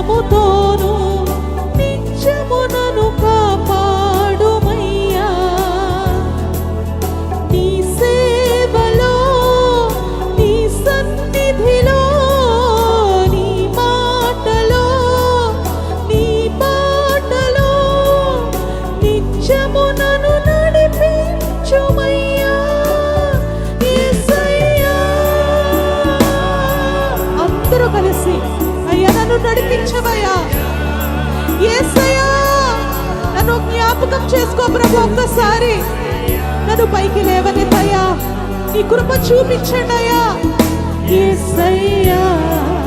బలముతోను నిత్యము నన్ను కాపాడుమయ్యా. నీ సేవలో నీ సన్నిధిలో నీ మాటలో నిత్యము నన్ను నడిపించుమయ్యా. యేసయ్యా అందరూ కలిసి అయ్యా నన్ను నడిపించవయ్యా. యేసయ్యా నన్ను జ్ఞాపకం చేసుకో ప్రభు. ఒక్కసారి నన్ను పైకి లేవనెత్తయ్యా. నీ కృప చూపించండి అయ్యా. యేసయ్యా